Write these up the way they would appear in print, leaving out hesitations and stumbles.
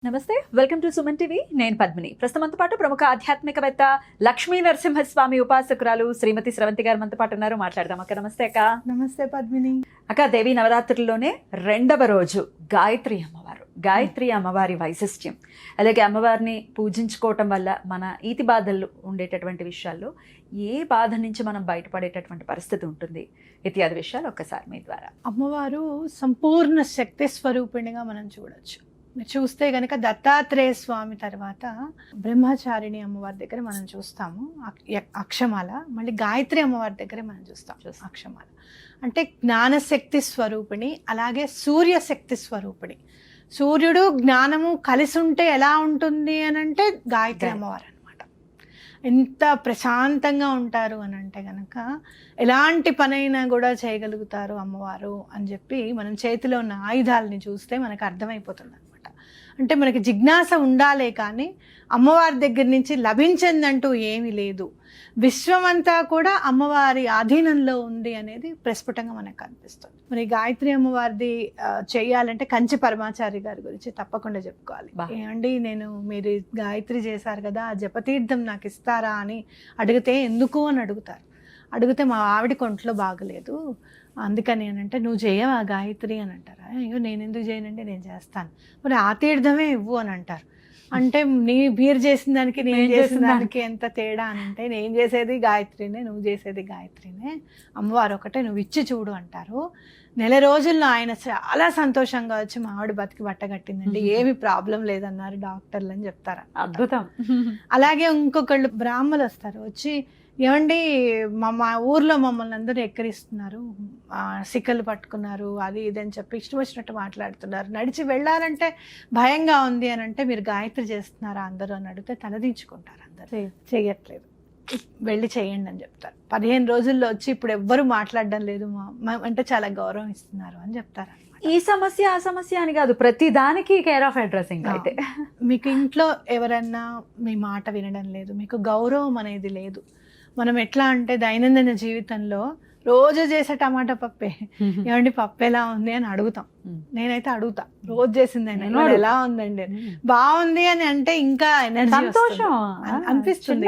నమస్తే, welcome to Suman TV. నేను పద్మిని. ప్రస్తుతంతో పాటు ప్రముఖ ఆధ్యాత్మికవేత్త లక్ష్మీ నరసింహస్వామి ఉపాసకురాలు శ్రీమతి స్రవంతి గారు మనతో పాటు ఉన్నారు. మాట్లాడదాం అక్క. నమస్తే అక్క. నమస్తే పద్మిని. అక్క, దేవి నవరాత్రుల్లోనే రెండవ రోజు గాయత్రి అమ్మవారు. గాయత్రి అమ్మవారి వైశిష్ట్యం, అలాగే అమ్మవారిని పూజించుకోవటం వల్ల మన ఈతి బాధలు ఉండేటటువంటి విషయాల్లో ఏ బాధ నుంచి మనం బయటపడేటటువంటి పరిస్థితి ఉంటుంది, ఇత్యాది విషయాలు ఒక్కసారి మీ ద్వారా. అమ్మవారు సంపూర్ణ శక్తి స్వరూపిణిగా మనం చూడొచ్చు. మీరు చూస్తే కనుక దత్తాత్రేయ స్వామి తర్వాత బ్రహ్మచారిణి అమ్మవారి దగ్గర మనం చూస్తాము అక్షమాల, మళ్ళీ గాయత్రి అమ్మవారి దగ్గర మనం చూస్తాం అక్షమాల. అంటే జ్ఞానశక్తి స్వరూపిణి, అలాగే సూర్యశక్తి స్వరూపిణి. సూర్యుడు జ్ఞానము కలిసి ఉంటే ఎలా ఉంటుంది అని అంటే గాయత్రి అమ్మవారు అనమాట. ఎంత ప్రశాంతంగా ఉంటారు అని అంటే కనుక ఎలాంటి పనైనా కూడా చేయగలుగుతారు అమ్మవారు అని చెప్పి మనం చేతిలో ఉన్న ఆయుధాలని చూస్తే మనకు అర్థమైపోతుంది అనమాట. అంటే మనకి జిజ్ఞాస ఉండాలే కానీ అమ్మవారి దగ్గర నుంచి లభించిందంటూ ఏమీ లేదు. విశ్వమంతా కూడా అమ్మవారి ఆధీనంలో ఉంది అనేది ప్రస్ఫుటంగా మనకు కనిపిస్తుంది. మరి గాయత్రి అమ్మవారిది చేయాలంటే కంచి పరమాచారి గారి గురించి తప్పకుండా చెప్పుకోవాలి. ఏమండి, మీరు గాయత్రి చేశారు కదా, ఆ జపతీర్థం నాకు ఇస్తారా అని అడిగితే ఎందుకు అని అడుగుతారు. అడిగితే మా ఆవిడ కొంట్లో బాగలేదు, అందుకని అని అంటే నువ్వు చేయవా గాయత్రి అని అంటారు. అయ్యో నేను ఎందుకు చేయనండి, నేను చేస్తాను. మరి ఆ తీర్థమే ఇవ్వు అని అంటారు. అంటే మీరు చేసిన దానికి నేను చేసిన దానికి ఎంత తేడా అని అంటే, నేను చేసేది గాయత్రినే, నువ్వు చేసేది గాయత్రినే, అమ్మవారు ఒకటే, నువ్వు ఇచ్చి చూడు అంటారు. నెల రోజుల్లో ఆయన చాలా సంతోషంగా వచ్చి మా ఆవిడ బతికి బట్టగట్టిందండి, ఏమి ప్రాబ్లం లేదన్నారు డాక్టర్లు అని చెప్తారు. అద్భుతం. అలాగే ఇంకొకళ్ళు బ్రాహ్మలు వస్తారు, వచ్చి ఏమండి మా ఊర్లో మమ్మల్ని అందరూ ఎక్కిరిస్తున్నారు, సిక్కలు పట్టుకున్నారు, అది ఇది అని చెప్పి ఇష్టం వచ్చినట్టు మాట్లాడుతున్నారు, నడిచి వెళ్ళాలంటే భయంగా ఉంది అని అంటే మీరు గాయత్రి చేస్తున్నారా అందరూ అని అడిగితే తలదించుకుంటారు అందరూ. చేయట్లేదు, వెళ్ళి చేయండి అని చెప్తారు. 15 రోజుల్లో వచ్చి ఇప్పుడు ఎవ్వరు మాట్లాడడం లేదు అంటే చాలా గౌరవం ఇస్తున్నారు అని చెప్తారు. ఈ సమస్య ఆ సమస్య అని కాదు, ప్రతి దానికి కేర్ ఆఫ్ అడ్రసింగ్. అయితే మీకు ఇంట్లో ఎవరన్నా మీ మాట వినడం లేదు, మీకు గౌరవం అనేది లేదు. మనం ఎట్లా అంటే దైనందిన జీవితంలో రోజు చేసే టమాటా పప్పే, ఏమండి పప్పు ఎలా ఉంది అని అడుగుతాం. నేనైతే అడుగుతా, రోజు చేసింది ఎలా ఉందండి, బాగుంది అని అంటే ఇంకా ఎనర్జీ అనిపిస్తుంది.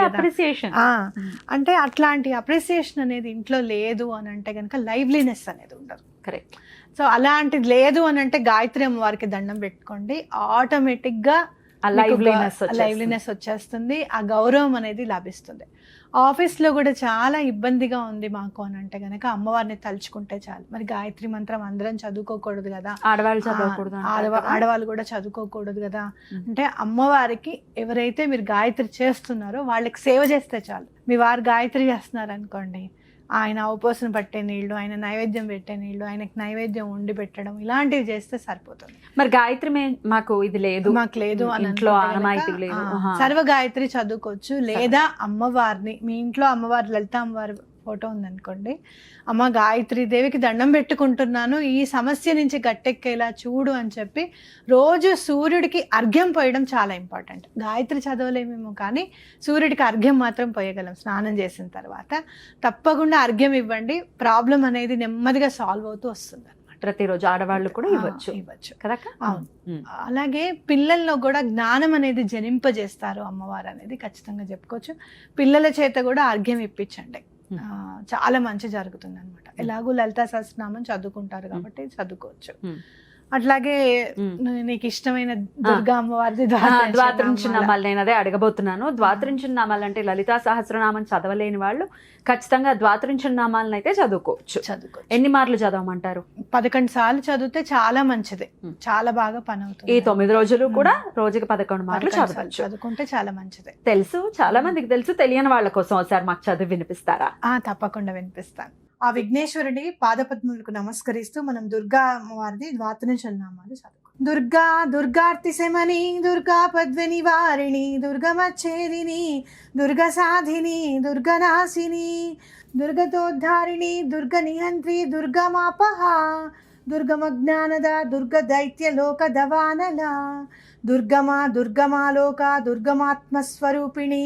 అంటే అట్లాంటి అప్రిసియేషన్ అనేది ఇంట్లో లేదు అని అంటే కనుక లైవ్లీనెస్ అనేది ఉండదు. కరెక్ట్. సో అలాంటిది లేదు అని అంటే గాయత్రి అమ్మవారికి దండం పెట్టుకోండి, ఆటోమేటిక్గా లైవ్లీనెస్ వచ్చేస్తుంది, ఆ గౌరవం అనేది లభిస్తుంది. ఆఫీస్లో కూడా చాలా ఇబ్బందిగా ఉంది మాకు అని అంటే కనుక అమ్మవారిని తలుచుకుంటే చాలు. మరి గాయత్రి మంత్రం అందరం చదువుకోకూడదు కదా, ఆడవాళ్ళు కూడా చదువుకోకూడదు కదా అంటే అమ్మవారికి ఎవరైతే మీరు గాయత్రి చేస్తున్నారో వాళ్ళకి సేవ చేస్తే చాలు. మీ వారు గాయత్రి చేస్తున్నారు అనుకోండి, ఆయన ఉపవాసం పట్టే నీళ్లు, ఆయన నైవేద్యం పెట్టే నీళ్లు, ఆయనకి నైవేద్యం వండి పెట్టడం, ఇలాంటివి చేస్తే సరిపోతుంది. మరి గాయత్రి మాకు ఇది లేదు, మాకు లేదు అని సర్వ గాయత్రి చదువుకోవచ్చు. లేదా అమ్మవారిని, మీ ఇంట్లో అమ్మవారి లలిత అమ్మవారి ఫోటో ఉందనుకోండి, అమ్మ గాయత్రి దేవికి దండం పెట్టుకుంటున్నాను, ఈ సమస్య నుంచి గట్టెక్కేలా చూడు అని చెప్పి రోజు సూర్యుడికి అర్ఘ్యం పోయడం చాలా ఇంపార్టెంట్. గాయత్రి చదవలేమేమో కానీ సూర్యుడికి అర్ఘ్యం మాత్రం పోయగలం. స్నానం చేసిన తర్వాత తప్పకుండా అర్ఘ్యం ఇవ్వండి, ప్రాబ్లం అనేది నెమ్మదిగా సాల్వ్ అవుతూ వస్తుంది. ప్రతిరోజు ఆడవాళ్ళు కూడా ఇవ్వచ్చు కదా. అవును. అలాగే పిల్లల్లో కూడా జ్ఞానం అనేది జనింపజేస్తారు అమ్మవారు అనేది ఖచ్చితంగా చెప్పుకోవచ్చు. పిల్లల చేత కూడా అర్ఘ్యం ఇప్పించండి, చాలా మంచి జరుగుతుంది అనమాట. ఎలాగో లలితా సహస్రనామం చదువుకుంటారు కాబట్టి చదువుకోవచ్చు. అట్లాగే నీకు ఇష్టమైన దుర్గా అమ్మవారిది ద్వాత్రించున్నామాలు, నేను అదే అడగబోతున్నాను. ద్వాత్రించున్నామాలు అంటే లలితా సహస్రనామం చదవలేని వాళ్ళు ఖచ్చితంగా ద్వాత్రించున్నామాలను అయితే చదువుకోవచ్చు. ఎన్ని మార్లు చదవమంటారు? 11 సార్లు చదివితే చాలా మంచిది, చాలా బాగా పని అవుతుంది. ఈ 9 రోజులు కూడా రోజుకి 11 మార్లు చదువుకుంటే చాలా మంచిది. తెలుసు, చాలా మందికి తెలుసు, తెలియని వాళ్ళ కోసం ఒకసారి మాకు చదివి వినిపిస్తారా? తప్పకుండా వినిపిస్తాను. ఆ విఘ్నేశ్వరుడి పాదపద్ములకు నమస్కరిస్తూ మనం దుర్గా అమ్మవారిది ద్వాత్రించున్నామాలు చదువుకుంటాం. దుర్గా దుర్గార్తి శమని, దుర్గా పద్మిని వారిణి, దుర్గమచ్ఛేదిని, దుర్గ సాధిని, దుర్గనాశిని, దుర్గతోద్ధారిణి, దుర్గ నిహంత్రి, దుర్గమాపహ, దుర్గమజ్ఞానద, దుర్గ దైత్య లోక దవానల, దుర్గమా దుర్గమాలోక దుర్గమాత్మస్వరూపిణి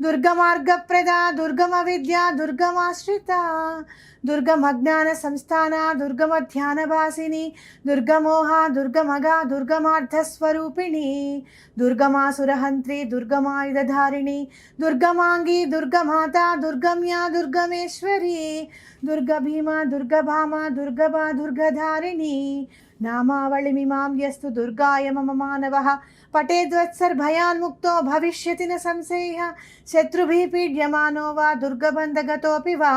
దుర్గమార్గప్రద దుర్గమ విద్య దుర్గమాశ్రిత దుర్గమజ్ఞాన సంస్థాన దుర్గమ ధ్యానభాసిని దుర్గమోహ దుర్గమగ దుర్గమార్థస్వరూపిణి దుర్గమాసురహంత్రి దుర్గమాయుధధారిణి దుర్గమాంగి దుర్గమాత దుర్గమ్య దుర్గమేశ్వరి దుర్గభీమ దుర్గభామ దుర్గభా దుర్గధారిణి నామావళిమిమాం యస్తు దుర్గాయ మమ మానవః పఠేద్వత్సర్భయాన్ముక్తో భవిష్యతి న సంశయః శత్రుభిः పీడ్యమానో వా దుర్గబంధగతోऽపి వా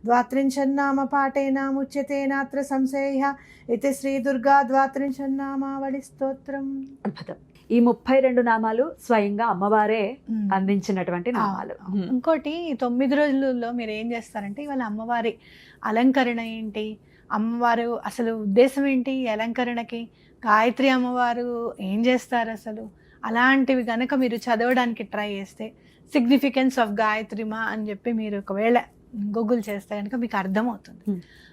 ద్వాత్రింశన్నామ పాఠేనాముచ్యతే నాత్ర సంశయః ఇది శ్రీ దుర్గా ద్వాత్రింశన్నామావళి స్తోత్రం. అద్భుతం. ఈ 32 నామాలు స్వయంగా అమ్మవారే అందించినటువంటి నామాలు. ఇంకోటి 9 రోజులలో మీరు ఏం చేస్తారంటే ఇవాళ అమ్మవారి అలంకరణ ఏంటి, అమ్మవారు అసలు ఉద్దేశం ఏంటి, ఈ అలంకరణకి గాయత్రి అమ్మవారు ఏం చేస్తారు అసలు, అలాంటివి కనుక మీరు చదవడానికి ట్రై చేస్తే సిగ్నిఫికెన్స్ ఆఫ్ గాయత్రిమా అని చెప్పి మీరు ఒకవేళ గూగుల్ చేస్తే కనుక మీకు అర్థమవుతుంది.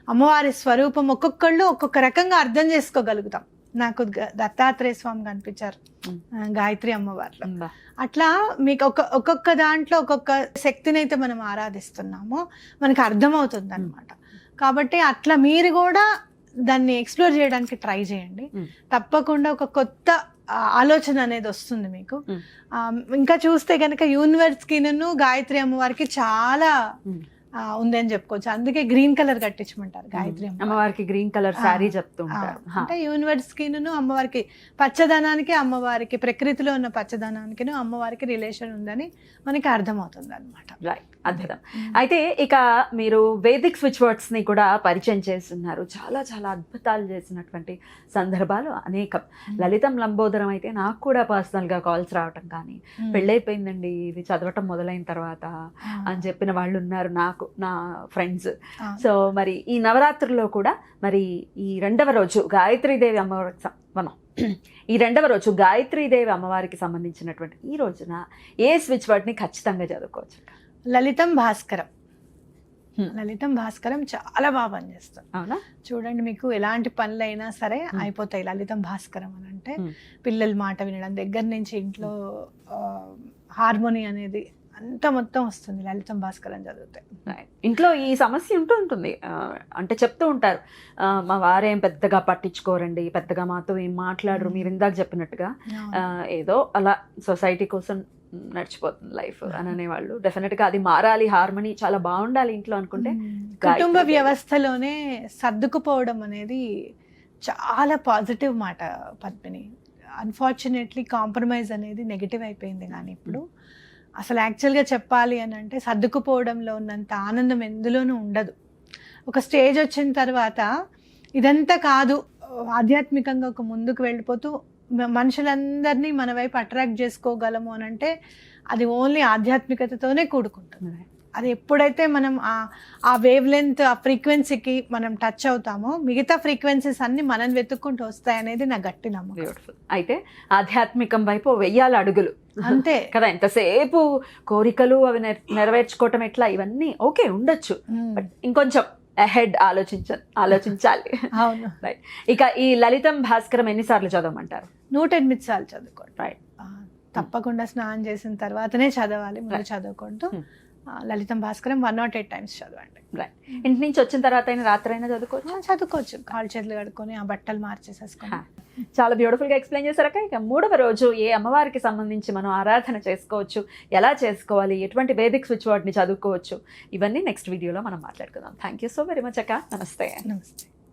అమ్మవారి స్వరూపం ఒక్కొక్కళ్ళు ఒక్కొక్క రకంగా అర్థం చేసుకోగలుగుతాం. నాకు దత్తాత్రేయ స్వామి కనిపించారు గాయత్రి అమ్మవారిలో. అట్లా మీకు ఒక్కొక్క దాంట్లో ఒక్కొక్క శక్తిని అయితే మనం ఆరాధిస్తున్నామో మనకు అర్థమవుతుంది అనమాట. కాబట్టి అట్లా మీరు కూడా దాన్ని ఎక్స్ప్లోర్ చేయడానికి ట్రై చేయండి. తప్పకుండా ఒక కొత్త ఆలోచన అనేది వస్తుంది మీకు. ఇంకా చూస్తే కనుక యూనివర్స్కి గాయత్రి అమ్మవారికి చాలా ఉందని చెప్పుకోవచ్చు. అందుకే గ్రీన్ కలర్ కట్టించమంటారు గాయత్రి అమ్మవారికి. గ్రీన్ కలర్ శారీ చెప్తూ ఉంటారు. అంటే యూనివర్స్ కి అమ్మవారికి పచ్చదనానికి, అమ్మవారికి ప్రకృతిలో ఉన్న పచ్చదనానికి అమ్మవారికి రిలేషన్ ఉందని మనకి అర్థమవుతుంది అనమాట. రైట్, అద్భుతం. అయితే ఇక మీరు వేదిక్ స్విచ్ వర్డ్స్ ని కూడా పరిచయం చేస్తున్నారు. చాలా చాలా అద్భుతాలు చేసినటువంటి సందర్భాలు అనేకం. లలితం లంబోదరం అయితే నాకు కూడా పర్సనల్ గా కాల్స్ రావటం కానీ, పెళ్ళైపోయిందండి ఇది చదవటం మొదలైన తర్వాత అని చెప్పిన వాళ్ళు ఉన్నారు నాకు, నా ఫ్రెండ్స్. సో మరి ఈ నవరాత్రుల్లో కూడా మరి ఈ 2వ రోజు గాయత్రీదేవి అమ్మవారికి ఈ 2వ రోజు గాయత్రీదేవి అమ్మవారికి సంబంధించినటువంటి ఈ రోజున ఏ స్విచ్ వర్డ్ ని ఖచ్చితంగా చదువుకోవచ్చు? లలితం భాస్కరం. లలితం భాస్కరం చాలా బాగా పనిచేస్తుంది. అవునా? చూడండి, మీకు ఎలాంటి పనులైనా సరే అయిపోతాయి లలితం భాస్కరం అని అంటే. పిల్లల మాట వినడం దగ్గర నుంచి ఇంట్లో హార్మోని అనేది అంత మొత్తం వస్తుంది లలితం భాస్కరం చదివితే. ఇంట్లో ఈ సమస్య ఉంటుంది, అంటే చెప్తూ ఉంటారు మా వారేం పెద్దగా పట్టించుకోరండి, పెద్దగా మాతో ఏం మాట్లాడరు, మీరు ఇందాక చెప్పినట్టుగా ఏదో అలా సొసైటీ కోసం నడిచిపోతుంది లైఫ్ అని అనేవాళ్ళు. డెఫినెట్గా అది మారాలి, హార్మనీ చాలా బాగుండాలి ఇంట్లో అనుకుంటే. కుటుంబ వ్యవస్థలోనే సర్దుకుపోవడం అనేది చాలా పాజిటివ్ మాట పద్మిని. అన్ఫార్చునేట్లీ కాంప్రమైజ్ అనేది నెగిటివ్ అయిపోయింది. కానీ ఇప్పుడు అసలు యాక్చువల్గా చెప్పాలి అని అంటే సర్దుకుపోవడంలో ఉన్నంత ఆనందం ఎందులోనూ ఉండదు. ఒక స్టేజ్ వచ్చిన తర్వాత ఇదంతా కాదు, ఆధ్యాత్మికంగా ఒక ముందుకు వెళ్ళిపోతూ మనుషులందరినీ మన వైపు అట్రాక్ట్ చేసుకోగలము అని అంటే అది ఓన్లీ ఆధ్యాత్మికతతోనే కూడుకుంటుంది. అది ఎప్పుడైతే మనం ఆ వేవ్ లెంత్, ఆ ఫ్రీక్వెన్సీకి మనం టచ్ అవుతామో మిగతా ఫ్రీక్వెన్సీస్ అన్ని మనం వెతుక్కుంటూ వస్తాయి అనేది నా గట్టి నమ్మకం. బ్యూటిఫుల్. అయితే ఆధ్యాత్మికం వైపు 1000 అడుగులు అంతే కదా. ఎంతసేపు కోరికలు అవి నెరవేర్చుకోవటం ఎట్లా ఇవన్నీ ఓకే ఉండొచ్చు, బట్ ఇంకొంచెం అహెడ్ ఆలోచించాలి. అవును. రైట్. ఇక ఈ లలితం భాస్కరం ఎన్నిసార్లు చదవమంటారు? 108 సార్లు చదువుకోండి. రైట్. తప్పకుండా స్నానం చేసిన తర్వాతనే చదవాలి, ముందు చదవకూడదు. లలితం భాస్కరం 108 టైమ్స్ చదవండి. రైట్. ఇంటి నుంచి వచ్చిన తర్వాత అయినా రాత్రి అయినా చదువుకోవచ్చు. కాళ్ళు చేతులు కడుక్కొని ఆ బట్టలు మార్చేసేసుకొని. చాలా బ్యూటిఫుల్గా ఎక్స్ప్లెయిన్ చేశారక. ఇక 3వ రోజు ఏ అమ్మవారికి సంబంధించి మనం ఆరాధన చేసుకోవచ్చు, ఎలా చేసుకోవాలి, ఎటువంటి వేదిక్ స్విచ్ వర్డ్ని చదువుకోవచ్చు, ఇవన్నీ నెక్స్ట్ వీడియోలో మనం మాట్లాడుకుందాం. Thank you so very much అక్క. నమస్తే. నమస్తే.